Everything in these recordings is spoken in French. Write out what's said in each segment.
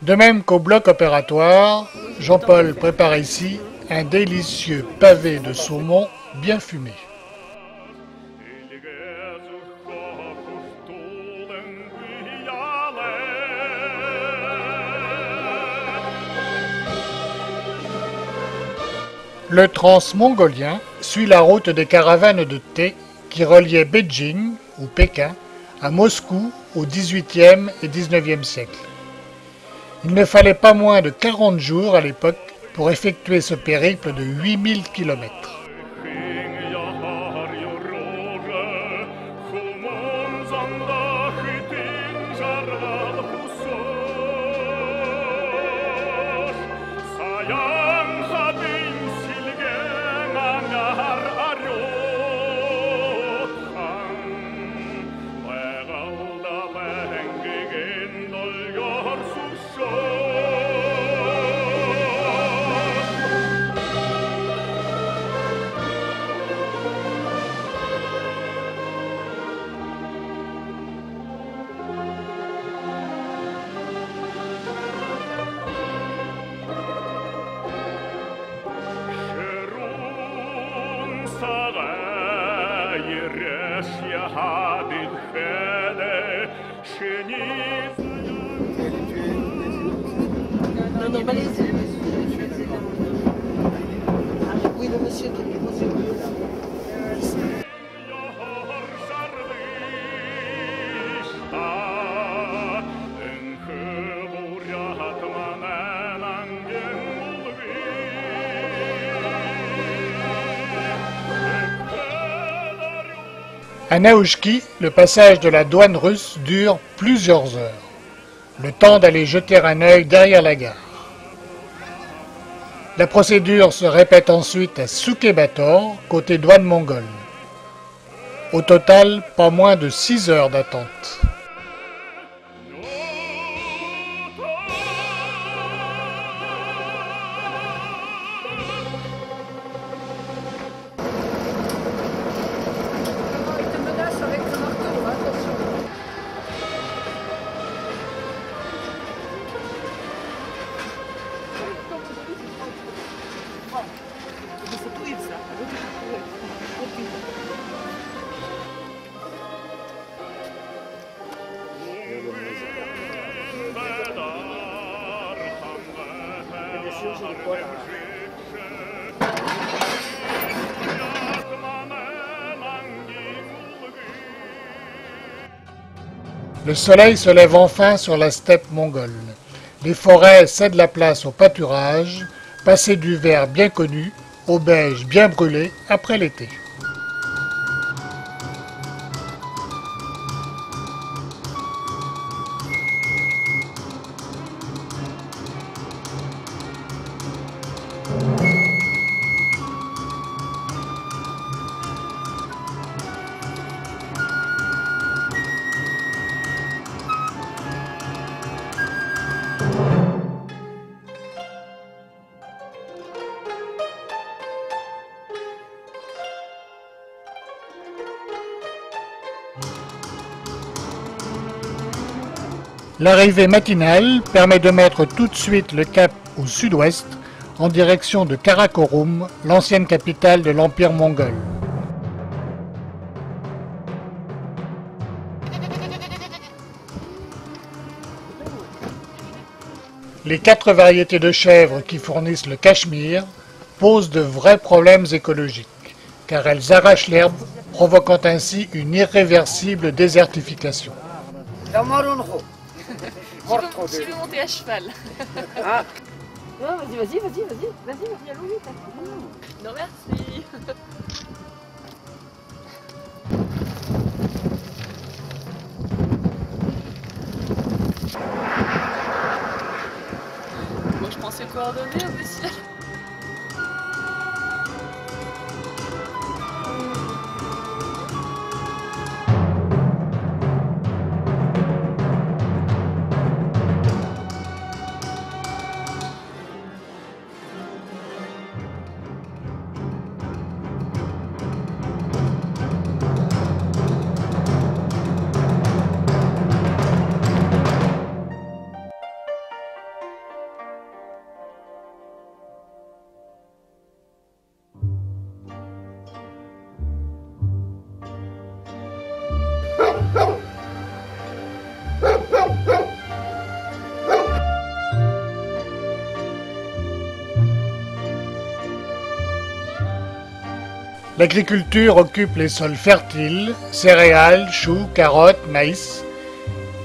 De même qu'au bloc opératoire, Jean-Paul prépare ici un délicieux pavé de saumon bien fumé. Le transmongolien suit la route des caravanes de thé qui reliaient Beijing, ou Pékin, à Moscou au XVIIIe et XIXe siècle. Il ne fallait pas moins de 40 jours à l'époque pour effectuer ce périple de 8000 kilomètres. Non, bah laissez le monsieur. Oui, le monsieur qui est posé au milieu là. À Naouchki, le passage de la douane russe dure plusieurs heures. Le temps d'aller jeter un œil derrière la gare. La procédure se répète ensuite à Sukebator, côté douane mongole. Au total, pas moins de 6 heures d'attente. Le soleil se lève enfin sur la steppe mongole. Les forêts cèdent la place au pâturage, passé du vert bien connu au beige bien brûlé après l'été. L'arrivée matinale permet de mettre tout de suite le cap au sud-ouest en direction de Karakorum, l'ancienne capitale de l'Empire mongol. Les 4 variétés de chèvres qui fournissent le Cachemire posent de vrais problèmes écologiques, car elles arrachent l'herbe, provoquant ainsi une irréversible désertification. Je vais monter à cheval. Ah. Non, vas-y, allons vite. Non, merci. Moi, je pensais coordonner, monsieur. L'agriculture occupe les sols fertiles, céréales, choux, carottes, maïs.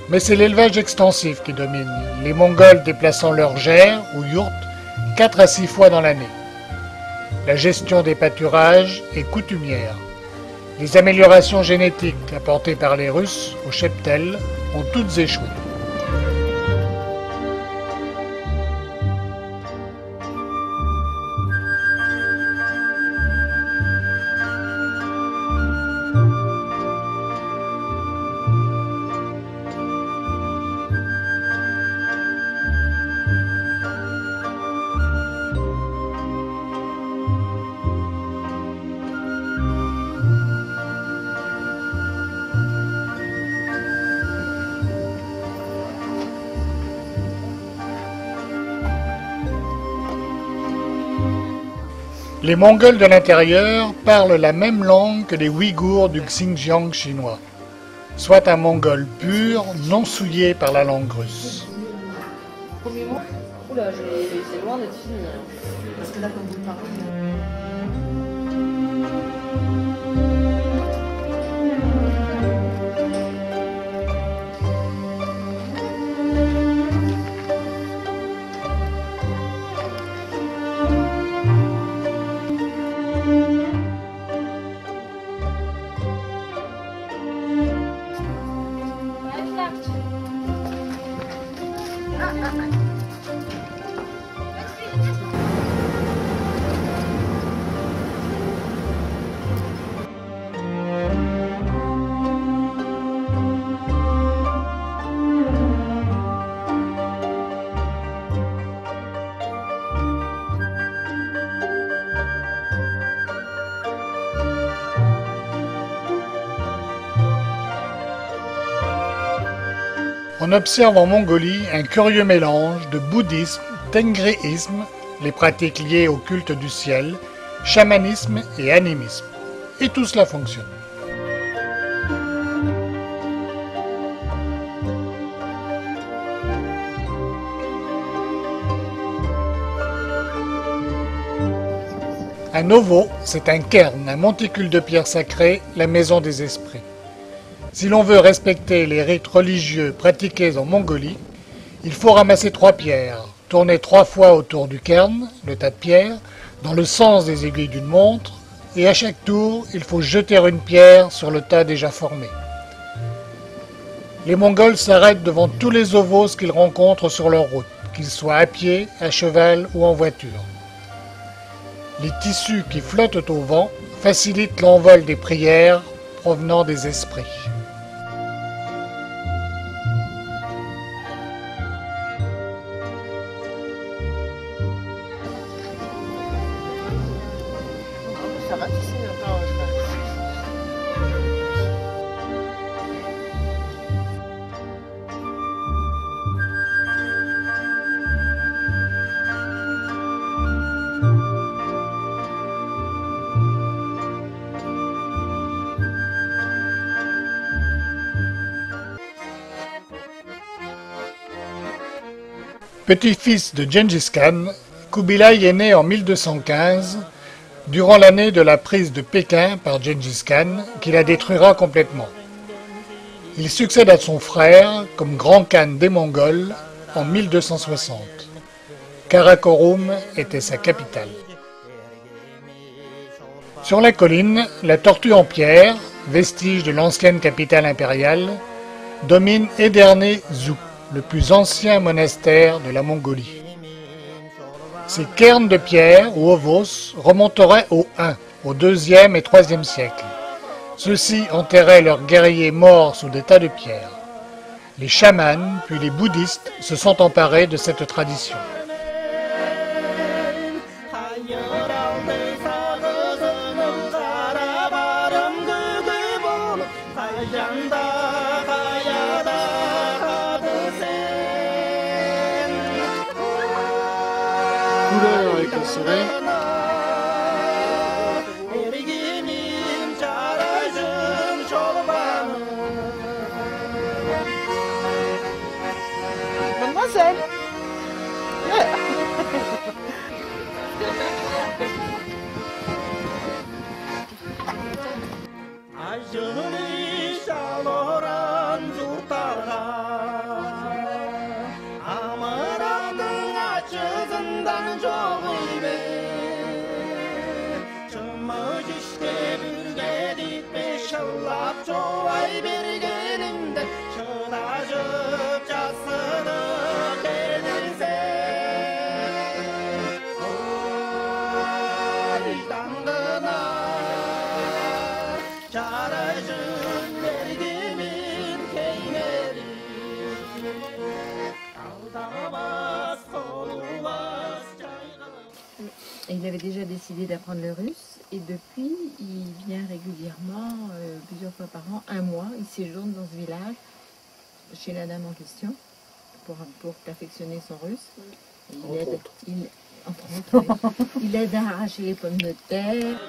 Mais c'est l'élevage extensif qui domine, les Mongols déplaçant leurs gers ou yourtes 4 à 6 fois dans l'année. La gestion des pâturages est coutumière. Les améliorations génétiques apportées par les Russes au cheptel ont toutes échoué. Les Mongols de l'intérieur parlent la même langue que les Ouïghours du Xinjiang chinois, soit un mongol pur, non souillé par la langue russe. Premier mot. Oula, c'est loin d'être fini. Parce que là, quand vous parlez. On observe en Mongolie un curieux mélange de bouddhisme, tengréisme, les pratiques liées au culte du ciel, chamanisme et animisme. Et tout cela fonctionne. Un ovo, c'est un cairn, un monticule de pierre sacrée, la maison des esprits. Si l'on veut respecter les rites religieux pratiqués en Mongolie, il faut ramasser 3 pierres, tourner 3 fois autour du cairn, le tas de pierres, dans le sens des aiguilles d'une montre, et à chaque tour, il faut jeter une pierre sur le tas déjà formé. Les Mongols s'arrêtent devant tous les ovos qu'ils rencontrent sur leur route, qu'ils soient à pied, à cheval ou en voiture. Les tissus qui flottent au vent facilitent l'envol des prières provenant des esprits. Ça va, tu sais, encore, je crois. Petit-fils de Gengis Khan, Kubilai est né en 1215, durant l'année de la prise de Pékin par Gengis Khan, qui la détruira complètement. Il succède à son frère comme grand khan des Mongols en 1260. Karakorum était sa capitale. Sur la colline, la tortue en pierre, vestige de l'ancienne capitale impériale, domine Ederné-Zhou, le plus ancien monastère de la Mongolie. Ces cairns de pierre ou ovos remonteraient au 1, au 2e et 3e siècle. Ceux-ci enterraient leurs guerriers morts sous des tas de pierres. Les chamans, puis les bouddhistes, se sont emparés de cette tradition. Couleur avec le soleil. Mademoiselle. avait déjà décidé d'apprendre le russe et depuis, il vient régulièrement, plusieurs fois par an, un mois. Il séjourne dans ce village, chez la dame en question, pour perfectionner son russe. Et il aide, entre autres, oui. Il aide à arracher les pommes de terre.